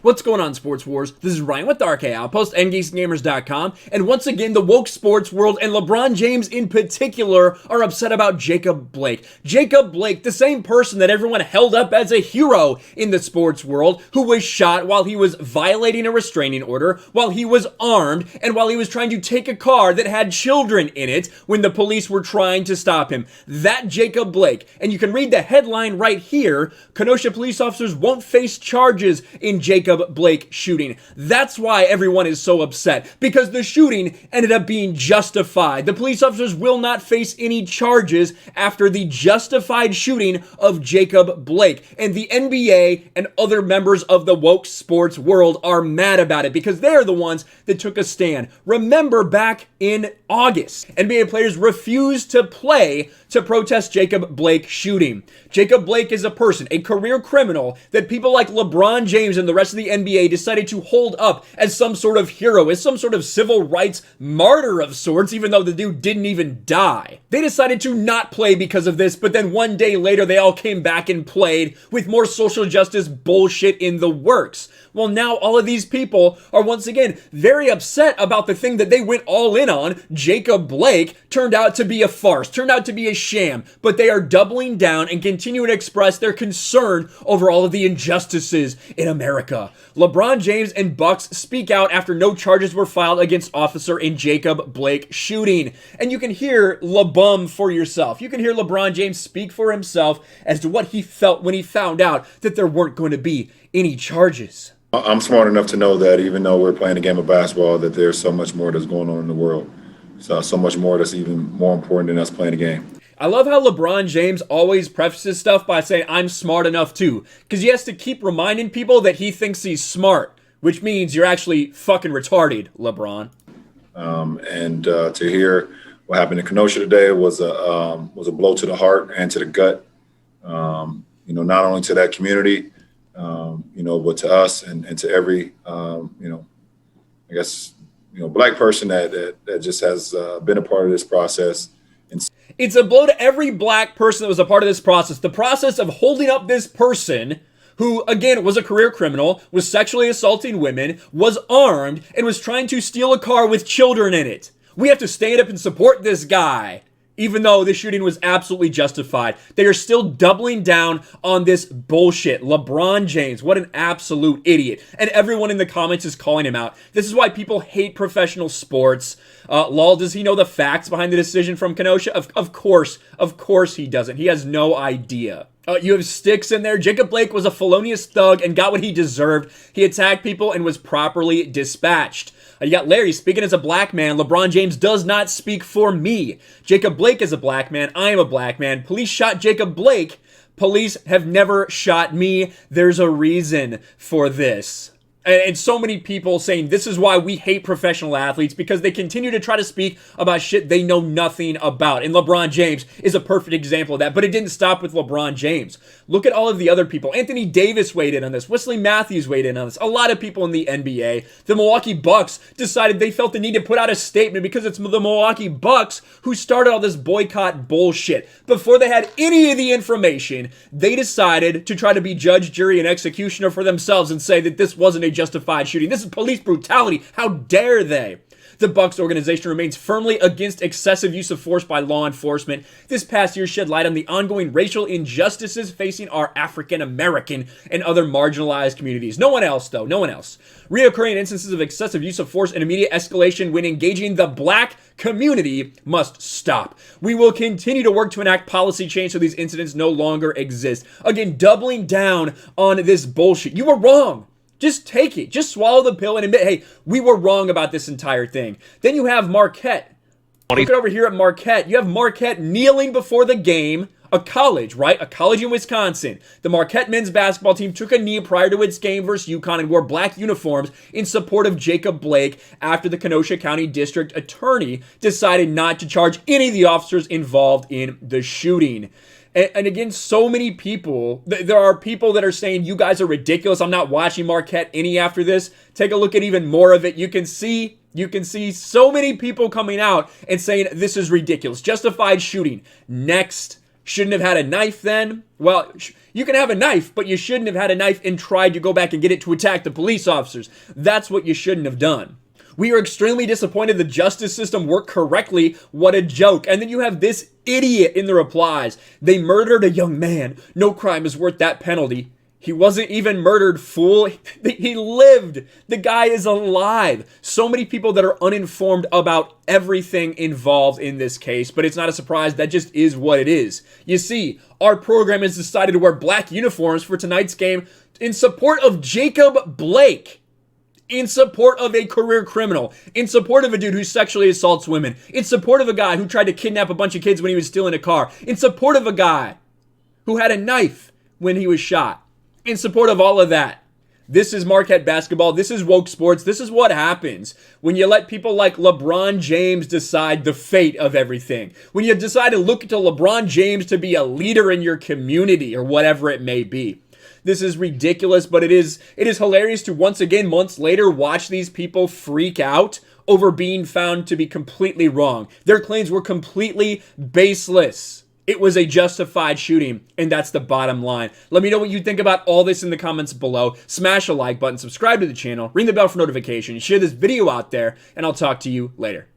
What's going on, Sports Wars? This is Ryan with the RK Outpost and GeeksandGamers.com, and once again, the woke sports world and LeBron James in particular are upset about Jacob Blake. Jacob Blake, the same person that everyone held up as a hero in the sports world, who was shot while he was violating a restraining order, while he was armed, and while he was trying to take a car that had children in it when the police were trying to stop him. That Jacob Blake. And you can read the headline right here: Kenosha police officers won't face charges in Jacob Blake shooting. That's why everyone is so upset, because the shooting ended up being justified. The police officers will not face any charges after the justified shooting of Jacob Blake. And the NBA and other members of the woke sports world are mad about it because they're the ones that took a stand. Remember back in August, NBA players refused to play to protest Jacob Blake shooting. Jacob Blake is a person, a career criminal, that people like LeBron James and the rest of the NBA decided to hold up as some sort of hero, as some sort of civil rights martyr of sorts, even though the dude didn't even die. They decided to not play because of this, but then one day later they all came back and played with more social justice bullshit in the works. Well, now all of these people are once again very upset about the thing that they went all in on. Jacob Blake turned out to be a farce, turned out to be a sham, but they are doubling down and continue to express their concern over all of the injustices in America. LeBron James and Bucks speak out after no charges were filed against officer in Jacob Blake shooting. And you can hear LeBum for yourself. You can hear LeBron James speak for himself as to what he felt when he found out that there weren't going to be any charges. I'm smart enough to know that even though we're playing a game of basketball, that there's so much more that's going on in the world. So much more that's even more important than us playing a game. I love how LeBron James always prefaces stuff by saying, I'm smart enough too. Because he has to keep reminding people that he thinks he's smart, which means you're actually fucking retarded, LeBron. To hear what happened in Kenosha today was a blow to the heart and to the gut. Not only to that community, but to us and to every, black person that just has been a part of this process. It's a blow to every black person that was a part of this process. The process of holding up this person who, again, was a career criminal, was sexually assaulting women, was armed, and was trying to steal a car with children in it. We have to stand up and support this guy. Even though this shooting was absolutely justified, they are still doubling down on this bullshit. LeBron James, what an absolute idiot. And everyone in the comments is calling him out. This is why people hate professional sports. Lol, does he know the facts behind the decision from Kenosha? Of course he doesn't. He has no idea. You have Sticks in there. Jacob Blake was a felonious thug and got what he deserved. He attacked people and was properly dispatched. You got Larry speaking as a black man. LeBron James does not speak for me. Jacob Blake is a black man. I am a black man. Police shot Jacob Blake. Police have never shot me. There's a reason for this. And so many people saying this is why we hate professional athletes, because they continue to try to speak about shit they know nothing about. And LeBron James is a perfect example of that. But it didn't stop with LeBron James. Look at all of the other people. Anthony Davis weighed in on this. Wesley Matthews weighed in on this. A lot of people in the NBA. The Milwaukee Bucks decided they felt the need to put out a statement because it's the Milwaukee Bucks who started all this boycott bullshit. Before they had any of the information, they decided to try to be judge, jury, and executioner for themselves and say that this wasn't a justified shooting. This is police brutality. How dare they? The Bucks organization remains firmly against excessive use of force by law enforcement. This past year shed light on the ongoing racial injustices facing our African American and other marginalized communities. No one else, though. No one else. Reoccurring instances of excessive use of force and immediate escalation when engaging the black community must stop. We will continue to work to enact policy change so these incidents no longer exist. Again, doubling down on this bullshit. You were wrong. Just take it. Just swallow the pill and admit, hey, we were wrong about this entire thing. Then you have Marquette. Look at over here at Marquette. You have Marquette kneeling before the game. A college, right? A college in Wisconsin. The Marquette men's basketball team took a knee prior to its game versus UConn and wore black uniforms in support of Jacob Blake after the Kenosha County District Attorney decided not to charge any of the officers involved in the shooting. And again, so many people, there are people that are saying, you guys are ridiculous. I'm not watching Marquette any after this. Take a look at even more of it. You can see so many people coming out and saying, this is ridiculous. Justified shooting. Next Shouldn't have had a knife then? Well, you can have a knife, but you shouldn't have had a knife and tried to go back and get it to attack the police officers. That's what you shouldn't have done. We are extremely disappointed the justice system worked correctly. What a joke. And then you have this idiot in the replies. They murdered a young man. No crime is worth that penalty. He wasn't even murdered, fool. He lived. The guy is alive. So many people that are uninformed about everything involved in this case, but it's not a surprise. That just is what it is. You see, our program has decided to wear black uniforms for tonight's game in support of Jacob Blake. In support of a career criminal, in support of a dude who sexually assaults women, in support of a guy who tried to kidnap a bunch of kids when he was still in a car, in support of a guy who had a knife when he was shot, in support of all of that. This is Marquette basketball. This is woke sports. This is what happens when you let people like LeBron James decide the fate of everything. When you decide to look to LeBron James to be a leader in your community or whatever it may be. This is ridiculous, but it is hilarious to once again, months later, watch these people freak out over being found to be completely wrong. Their claims were completely baseless. It was a justified shooting, and that's the bottom line. Let me know what you think about all this in the comments below. Smash a like button, subscribe to the channel, ring the bell for notifications, share this video out there, and I'll talk to you later.